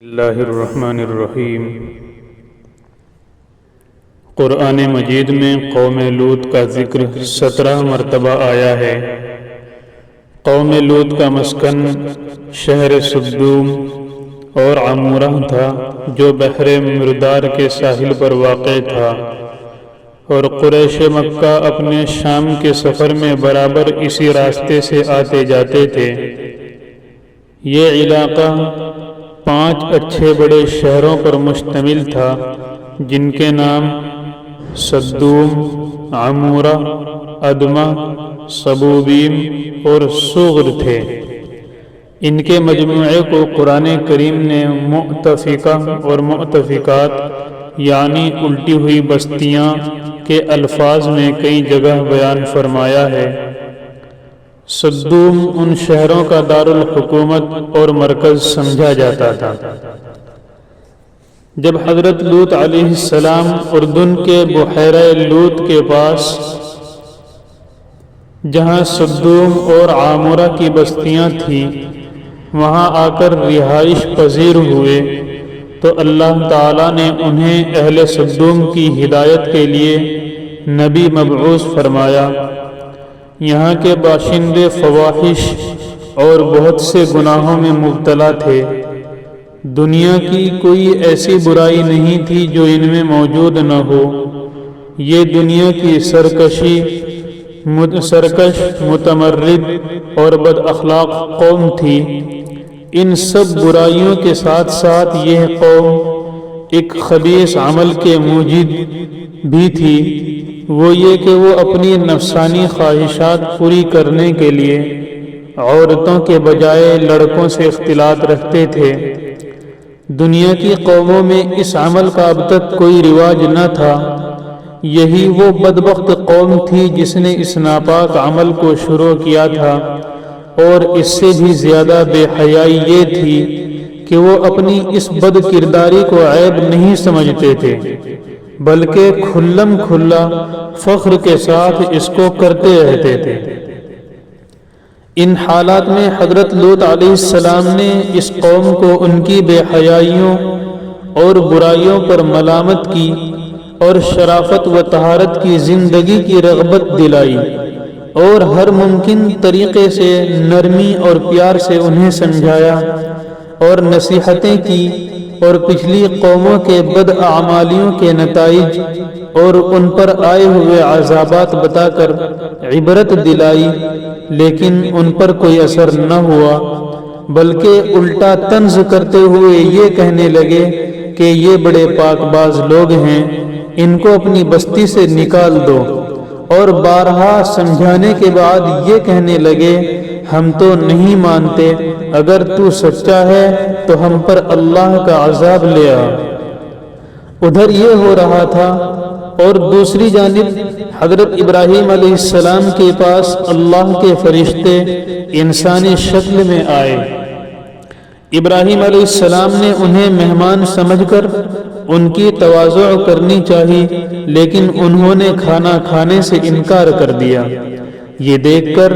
اللہ الرحمن الرحیم۔ قرآن مجید میں قوم لوط کا ذکر 17 مرتبہ آیا ہے۔ قوم لوط کا مسکن شہر سدوم اور عمورہ تھا جو بحر مردار کے ساحل پر واقع تھا، اور قریش مکہ اپنے شام کے سفر میں برابر اسی راستے سے آتے جاتے تھے۔ یہ علاقہ 5 اچھے بڑے شہروں پر مشتمل تھا جن کے نام سدوم، عمورہ، ادمہ، سبوبیم اور سغر تھے۔ ان کے مجموعے کو قرآن کریم نے مؤتفقہ اور مؤتفقات یعنی الٹی ہوئی بستیاں کے الفاظ میں کئی جگہ بیان فرمایا ہے۔ سدوم ان شہروں کا دارالحکومت اور مرکز سمجھا جاتا تھا۔ جب حضرت لوط علیہ السلام اردن کے بحیرہ لوط کے پاس جہاں سدوم اور عامورہ کی بستیاں تھیں وہاں آ کر رہائش پذیر ہوئے تو اللہ تعالیٰ نے انہیں اہل سدوم کی ہدایت کے لیے نبی مبعوث فرمایا۔ یہاں کے باشندے فواحش اور بہت سے گناہوں میں مبتلا تھے۔ دنیا کی کوئی ایسی برائی نہیں تھی جو ان میں موجود نہ ہو۔ یہ دنیا کی سرکش، متمرد اور بد اخلاق قوم تھی۔ ان سب برائیوں کے ساتھ ساتھ یہ قوم ایک خبیث عمل کے موجد بھی تھی، وہ یہ کہ وہ اپنی نفسانی خواہشات پوری کرنے کے لیے عورتوں کے بجائے لڑکوں سے اختلاط رکھتے تھے۔ دنیا کی قوموں میں اس عمل کا اب تک کوئی رواج نہ تھا۔ یہی وہ بدبخت قوم تھی جس نے اس ناپاک عمل کو شروع کیا تھا، اور اس سے بھی زیادہ بے حیائی یہ تھی کہ وہ اپنی اس بد کرداری کو عیب نہیں سمجھتے تھے بلکہ کھلم کھلا فخر کے ساتھ اس کو کرتے رہتے تھے۔ ان حالات میں حضرت لوط علیہ السلام نے اس قوم کو ان کی بے حیائیوں اور برائیوں پر ملامت کی اور شرافت و طہارت کی زندگی کی رغبت دلائی، اور ہر ممکن طریقے سے نرمی اور پیار سے انہیں سمجھایا اور نصیحتیں کی، اور پچھلی قوموں کے بد اعمالیوں کے نتائج اور ان پر آئے ہوئے عذابات بتا کر عبرت دلائی، لیکن ان پر کوئی اثر نہ ہوا، بلکہ الٹا طنز کرتے ہوئے یہ کہنے لگے کہ یہ بڑے پاک باز لوگ ہیں، ان کو اپنی بستی سے نکال دو، اور بارہا سمجھانے کے بعد یہ کہنے لگے ہم تو نہیں مانتے، اگر تو سچا ہے تو ہم پر اللہ کا عذاب لے آ۔ ادھر یہ ہو رہا تھا، اور دوسری جانب حضرت ابراہیم علیہ السلام کے پاس اللہ کے فرشتے انسانی شکل میں آئے۔ ابراہیم علیہ السلام نے انہیں مہمان سمجھ کر ان کی تواضع کرنی چاہی، لیکن انہوں نے کھانا کھانے سے انکار کر دیا۔ یہ دیکھ کر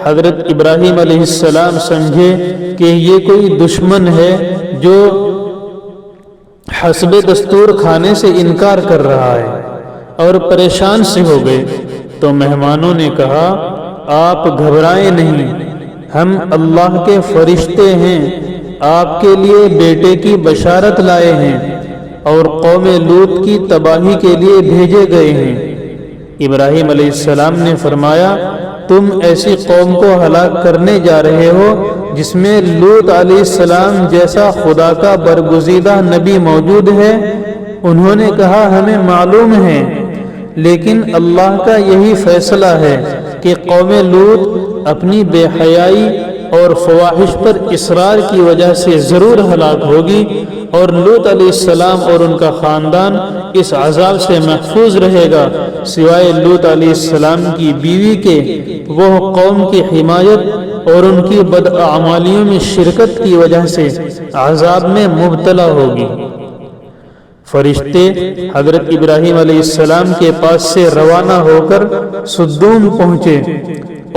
حضرت ابراہیم علیہ السلام سمجھے کہ یہ کوئی دشمن ہے جو حسب دستور کھانے سے انکار کر رہا ہے، اور پریشان سے ہو گئے۔ تو مہمانوں نے کہا آپ گھبرائیں نہیں، ہم اللہ کے فرشتے ہیں، آپ کے لیے بیٹے کی بشارت لائے ہیں اور قوم لوط کی تباہی کے لیے بھیجے گئے ہیں۔ ابراہیم علیہ السلام نے فرمایا تم ایسی قوم کو ہلاک کرنے جا رہے ہو جس میں لوط علیہ السلام جیسا خدا کا برگزیدہ نبی موجود ہے؟ انہوں نے کہا ہمیں معلوم ہے، لیکن اللہ کا یہی فیصلہ ہے کہ قوم لوط اپنی بے حیائی اور فواحش پر اصرار کی وجہ سے ضرور ہلاک ہوگی، اور لوط علیہ السلام اور ان کا خاندان اس عذاب سے محفوظ رہے گا، سوائے لوط علیہ السلام کی بیوی کے۔ وہ قوم کی حمایت اور ان کی بد اعمالیوں میں شرکت کی وجہ سے عذاب میں مبتلا ہوگی۔ فرشتے حضرت ابراہیم علیہ السلام کے پاس سے روانہ ہو کر سدوم پہنچے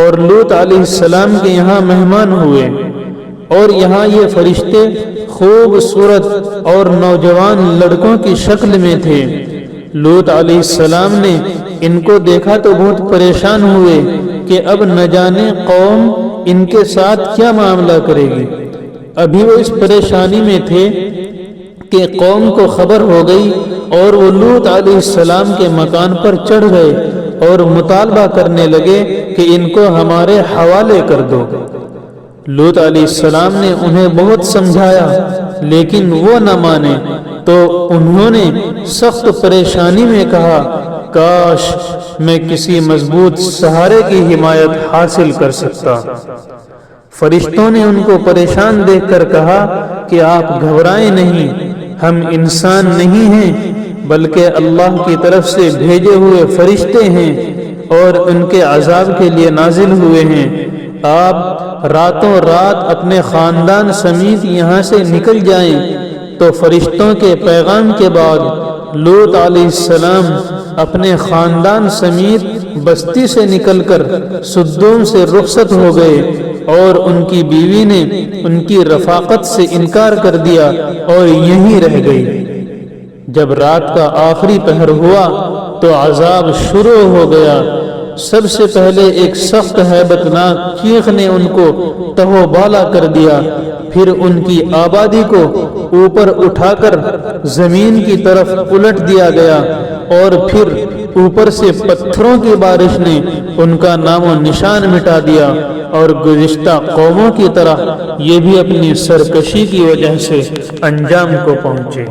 اور لوط علیہ السلام کے یہاں مہمان ہوئے۔ اور یہاں یہ فرشتے خوبصورت اور نوجوان لڑکوں کی شکل میں تھے۔ لوط علیہ السلام نے ان کو دیکھا تو بہت پریشان ہوئے کہ اب نہ جانے قوم ان کے ساتھ کیا معاملہ کرے گی۔ ابھی وہ اس پریشانی میں تھے کہ قوم کو خبر ہو گئی اور وہ لوط علیہ السلام کے مکان پر چڑھ گئے اور مطالبہ کرنے لگے کہ ان کو ہمارے حوالے کر دو۔ لوط علیہ السلام نے انہیں بہت سمجھایا لیکن وہ نہ مانے، تو انہوں نے سخت پریشانی میں کہا، کاش میں کسی مضبوط سہارے کی حمایت حاصل کر سکتا۔ فرشتوں نے ان کو پریشان دیکھ کر کہا کہ آپ گھبرائیں نہیں، ہم انسان نہیں ہیں بلکہ اللہ کی طرف سے بھیجے ہوئے فرشتے ہیں اور ان کے عذاب کے لیے نازل ہوئے ہیں۔ آپ راتوں رات اپنے خاندان سمیت یہاں سے نکل جائیں۔ تو فرشتوں کے پیغام کے بعد لوط علیہ السلام اپنے خاندان سمیت بستی سے نکل کر سدوم سے رخصت ہو گئے، اور ان کی بیوی نے ان کی رفاقت سے انکار کر دیا اور یہیں رہ گئی۔ جب رات کا آخری پہر ہوا تو عذاب شروع ہو گیا۔ سب سے پہلے ایک سخت ہیبت ناک چیخ نے ان کو تہو بالا کر دیا، پھر ان کی آبادی کو اوپر اٹھا کر زمین کی طرف الٹ دیا گیا، اور پھر اوپر سے پتھروں کی بارش نے ان کا نام و نشان مٹا دیا، اور گزشتہ قوموں کی طرح یہ بھی اپنی سرکشی کی وجہ سے انجام کو پہنچے۔